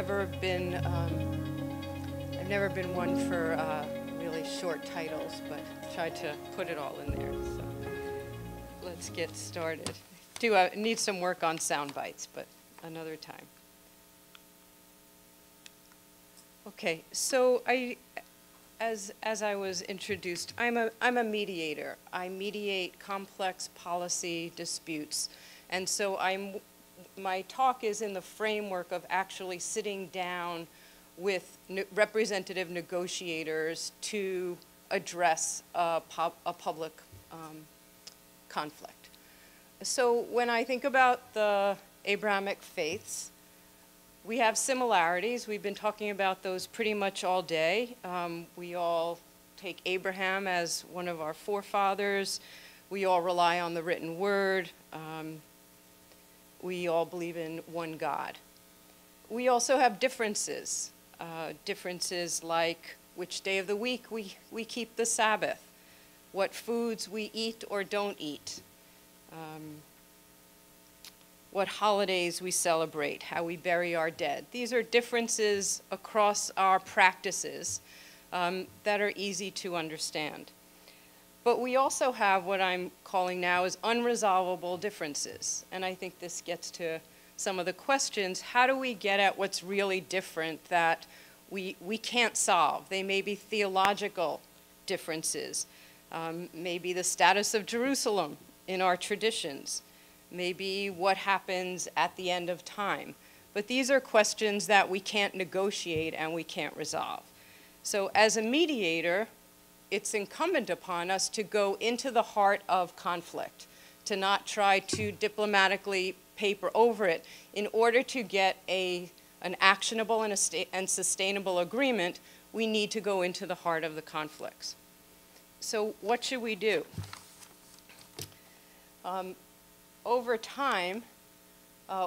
never been one for really short titles, but tried to put it all in there. So let's get started. Do need some work on sound bites, but another time. Okay, so as I was introduced, I'm a mediator. I mediate complex policy disputes, and so my talk is in the framework of actually sitting down with representative negotiators to address a public conflict. So when I think about the Abrahamic faiths, we have similarities. We've been talking about those pretty much all day. We all take Abraham as one of our forefathers. We all rely on the written word. We all believe in one God. We also have differences. Differences like which day of the week we keep the Sabbath, what foods we eat or don't eat, what holidays we celebrate, how we bury our dead. These are differences across our practices that are easy to understand. But we also have what I'm calling now is unresolvable differences. And I think this gets to some of the questions. How do we get at what's really different that we can't solve? They may be theological differences, maybe the status of Jerusalem in our traditions, maybe what happens at the end of time. But these are questions that we can't negotiate and we can't resolve. So as a mediator, it's incumbent upon us to go into the heart of conflict, to not try to diplomatically paper over it. In order to get an actionable and sustainable agreement, we need to go into the heart of the conflicts. So what should we do? Over time,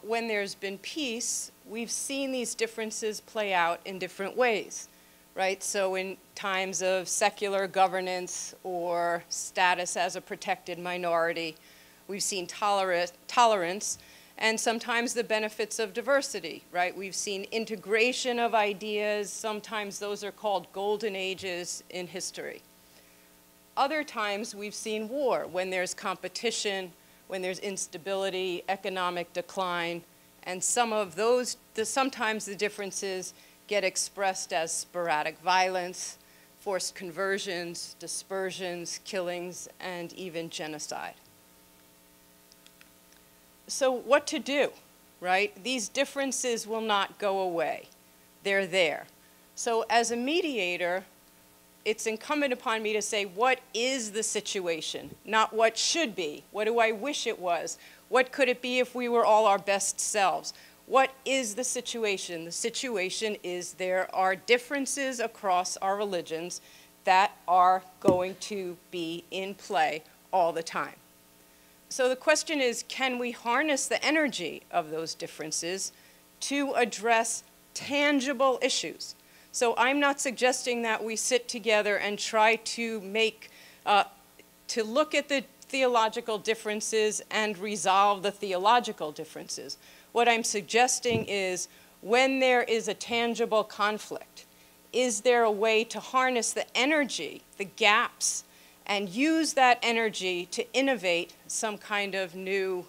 when there's been peace, we've seen these differences play out in different ways, right? So in times of secular governance or status as a protected minority, we've seen tolerance and sometimes the benefits of diversity, right? We've seen integration of ideas. Sometimes those are called golden ages in history. Other times we've seen war when there's competition, when there's instability, economic decline, and sometimes the differences get expressed as sporadic violence, forced conversions, dispersions, killings, and even genocide. So what to do, right? These differences will not go away. They're there. So as a mediator, it's incumbent upon me to say, what is the situation? Not what should be. What do I wish it was? What could it be if we were all our best selves? What is the situation? The situation is there are differences across our religions that are going to be in play all the time. So the question is, can we harness the energy of those differences to address tangible issues? So I'm not suggesting that we sit together and try to look at the theological differences and resolve the theological differences. What I'm suggesting is, when there is a tangible conflict, is there a way to harness the energy, the gaps, and use that energy to innovate some kind of new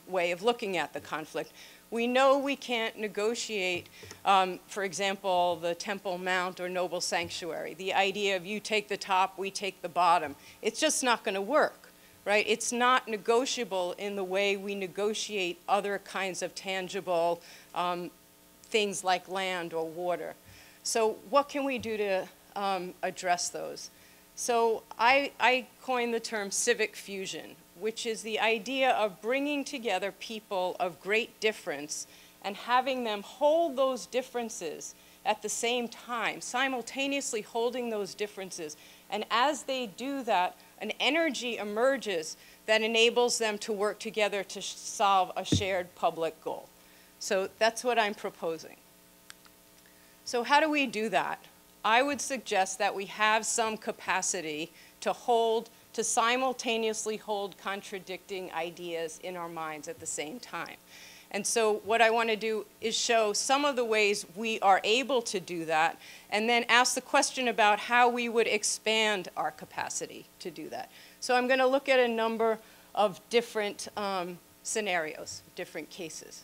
way of looking at the conflict? We know we can't negotiate, for example, the Temple Mount or Noble Sanctuary. The idea of you take the top, we take the bottom. It's just not going to work, right? It's not negotiable in the way we negotiate other kinds of tangible things like land or water. So what can we do to address those? So I coined the term civic fusion, which is the idea of bringing together people of great difference and having them hold those differences at the same time, simultaneously holding those differences. And as they do that, an energy emerges that enables them to work together to solve a shared public goal. So that's what I'm proposing. So how do we do that? I would suggest that we have some capacity to simultaneously hold contradicting ideas in our minds at the same time. And so what I want to do is show some of the ways we are able to do that, and then ask the question about how we would expand our capacity to do that. So I'm going to look at a number of different scenarios, different cases.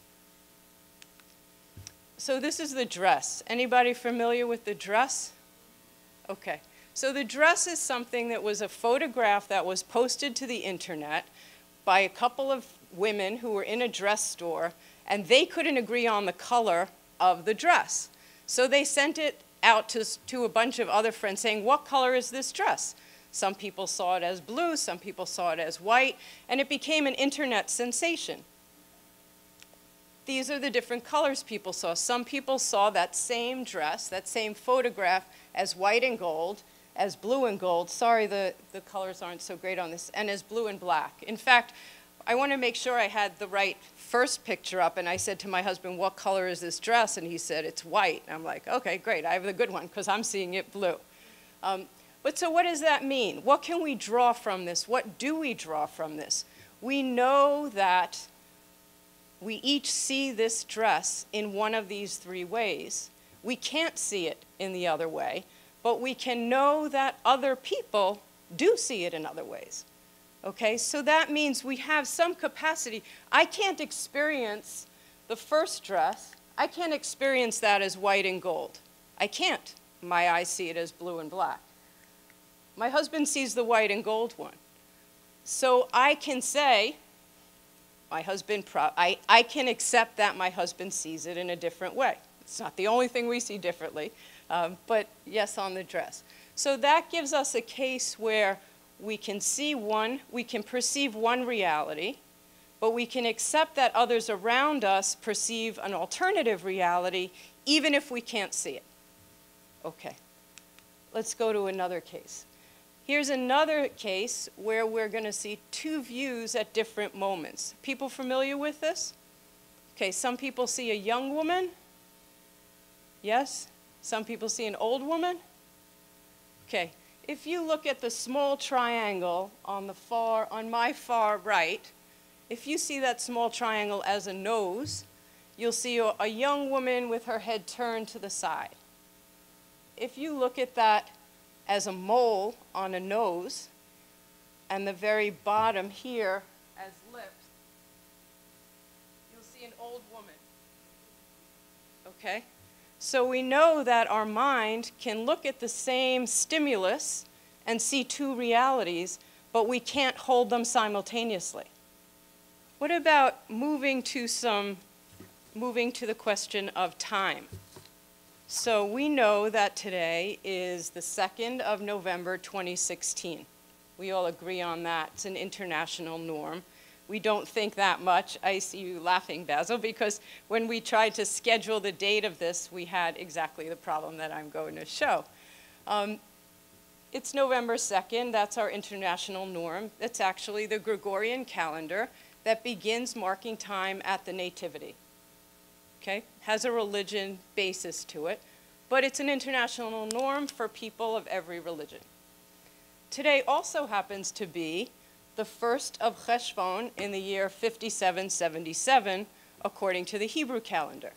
So this is the dress. Anybody familiar with the dress? Okay. So the dress is something that was a photograph that was posted to the internet by a couple of women who were in a dress store, and they couldn't agree on the color of the dress. So they sent it out to a bunch of other friends saying, what color is this dress? Some people saw it as blue, some people saw it as white, and it became an internet sensation. These are the different colors people saw. Some people saw that same dress, that same photograph, as white and gold, as blue and gold. Sorry, the colors aren't so great on this, and as blue and black. In fact, I want to make sure I had the right first picture up, and I said to my husband, what color is this dress? And he said, it's white. And I'm like, okay, great, I have the good one, because I'm seeing it blue. But so what does that mean? What can we draw from this? What do we draw from this? We know that we each see this dress in one of these three ways. We can't see it in the other way, but we can know that other people do see it in other ways. Okay, so that means we have some capacity. I can't experience the first dress. I can't experience that as white and gold. I can't. My eyes see it as blue and black. My husband sees the white and gold one. So I can say, my husband, I can accept that my husband sees it in a different way. It's not the only thing we see differently, but yes, on the dress. So that gives us a case where we can see one, we can perceive one reality, but we can accept that others around us perceive an alternative reality, even if we can't see it. Okay, let's go to another case. Here's another case where we're going to see two views at different moments. People familiar with this? Okay, some people see a young woman. Yes? Some people see an old woman. Okay, if you look at the small triangle on my far right, if you see that small triangle as a nose, you'll see a young woman with her head turned to the side. If you look at that as a mole on a nose, and the very bottom here as lips, you'll see an old woman. Okay? So we know that our mind can look at the same stimulus and see two realities, but we can't hold them simultaneously. What about moving to the question of time? So we know that today is the 2nd of November, 2016. We all agree on that. It's an international norm. We don't think that much. I see you laughing, Basil, because when we tried to schedule the date of this, we had exactly the problem that I'm going to show. It's November 2nd. That's our international norm. It's actually the Gregorian calendar that begins marking time at the Nativity. Okay? Has a religion basis to it, but it's an international norm for people of every religion. Today also happens to be the 1st of Cheshvan in the year 5777, according to the Hebrew calendar.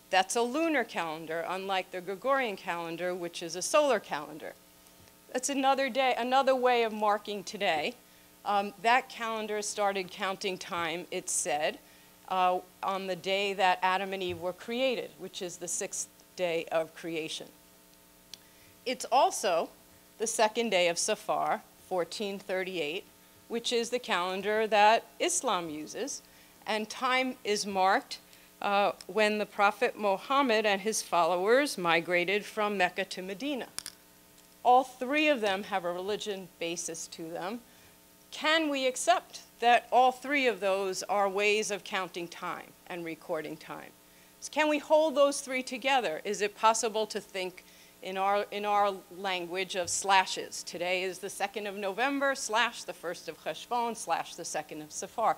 That's a lunar calendar, unlike the Gregorian calendar, which is a solar calendar. That's another day, another way of marking today. That calendar started counting time, it's said, on the day that Adam and Eve were created, which is the 6th day of creation. It's also the 2nd day of Safar, 1438, which is the calendar that Islam uses, and time is marked when the Prophet Muhammad and his followers migrated from Mecca to Medina. All three of them have a religion basis to them. Can we accept that all three of those are ways of counting time and recording time? So can we hold those three together? Is it possible to think in our language of slashes? Today is the 2nd of November, slash the 1st of Cheshvan, slash the 2nd of Safar.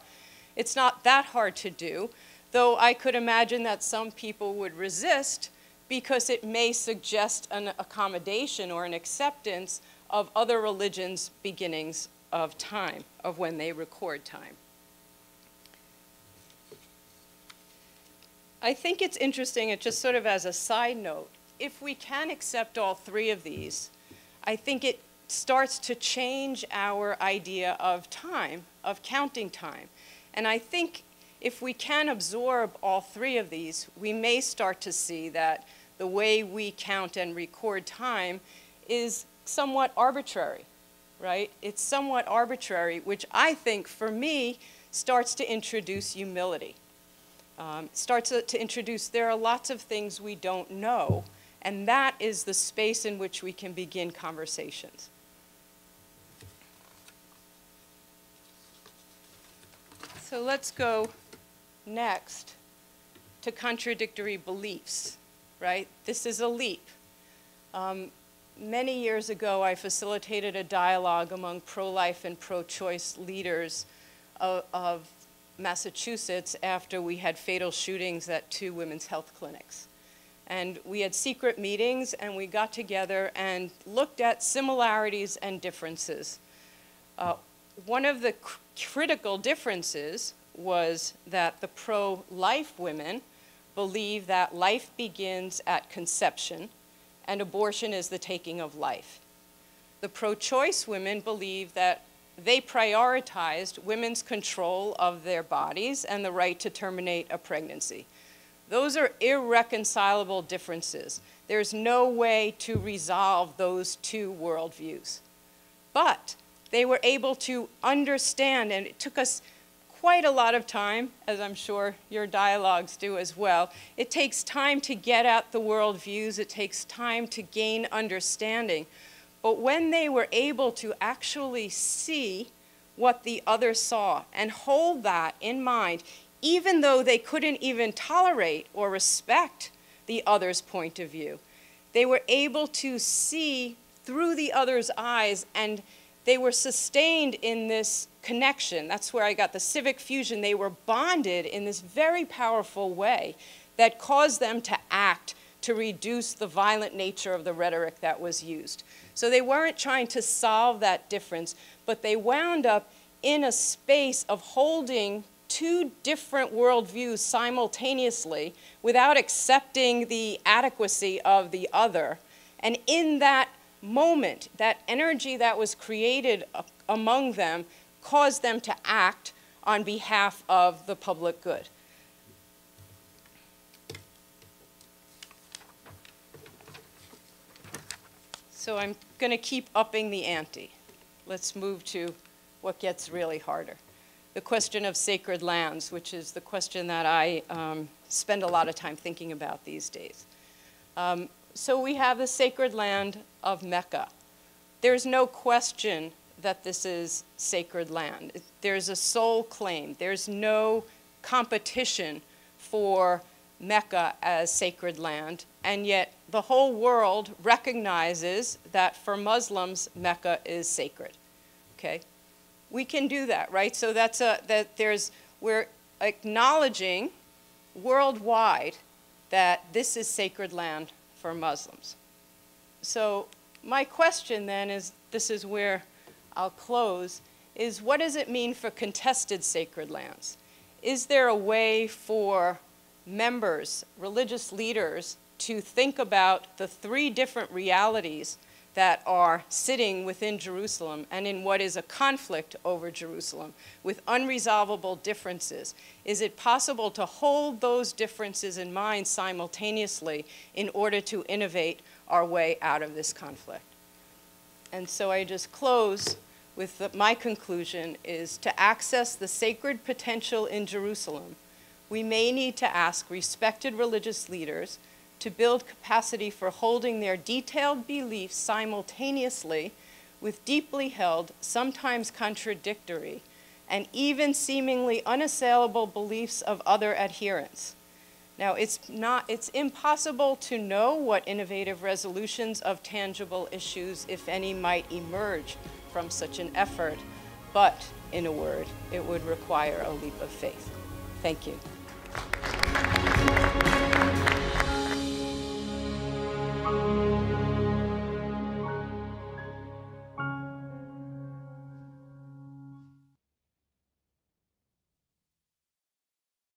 It's not that hard to do, though I could imagine that some people would resist because it may suggest an accommodation or an acceptance of other religions' beginnings of time, of when they record time. I think it's interesting, it just sort of as a side note, if we can accept all three of these, I think it starts to change our idea of time, of counting time. And I think if we can absorb all three of these, we may start to see that the way we count and record time is somewhat arbitrary, right? It's somewhat arbitrary, which I think, for me, starts to introduce humility. Starts to introduce, there are lots of things we don't know, and that is the space in which we can begin conversations. So let's go next to contradictory beliefs, right? This is a leap. Many years ago, I facilitated a dialogue among pro-life and pro-choice leaders of Massachusetts after we had fatal shootings at 2 women's health clinics. And we had secret meetings, and we got together and looked at similarities and differences. One of the critical differences was that the pro-life women believe that life begins at conception and abortion is the taking of life. The pro-choice women believe that they prioritized women's control of their bodies and the right to terminate a pregnancy. Those are irreconcilable differences. There's no way to resolve those 2 worldviews. But they were able to understand, and it took us quite a lot of time, as I'm sure your dialogues do as well. It takes time to get at the worldviews. It takes time to gain understanding. But when they were able to actually see what the other saw and hold that in mind, even though they couldn't even tolerate or respect the other's point of view, they were able to see through the other's eyes, and they were sustained in this connection. That's where I got the civic fusion. They were bonded in this very powerful way that caused them to act to reduce the violent nature of the rhetoric that was used. So they weren't trying to solve that difference, but they wound up in a space of holding 2 different worldviews simultaneously without accepting the adequacy of the other. And in that moment, that energy that was created among them caused them to act on behalf of the public good. So I'm going to keep upping the ante. Let's move to what gets really harder. The question of sacred lands, which is the question that I spend a lot of time thinking about these days. So we have the sacred land of Mecca. There's no question that this is sacred land. There's a sole claim. There's no competition for Mecca as sacred land, and yet the whole world recognizes that for Muslims, Mecca is sacred. Okay? We can do that, right? So we're acknowledging worldwide that this is sacred land for Muslims. So my question then is, this is where I'll close, is what does it mean for contested sacred lands? Is there a way for members, religious leaders, to think about the 3 different realities that are sitting within Jerusalem and in what is a conflict over Jerusalem with unresolvable differences? Is it possible to hold those differences in mind simultaneously in order to innovate our way out of this conflict? And so I just close with my conclusion is to access the sacred potential in Jerusalem, we may need to ask respected religious leaders to build capacity for holding their detailed beliefs simultaneously with deeply held, sometimes contradictory, and even seemingly unassailable beliefs of other adherents. Now, it's impossible to know what innovative resolutions of tangible issues, if any, might emerge from such an effort, but, in a word, it would require a leap of faith. Thank you.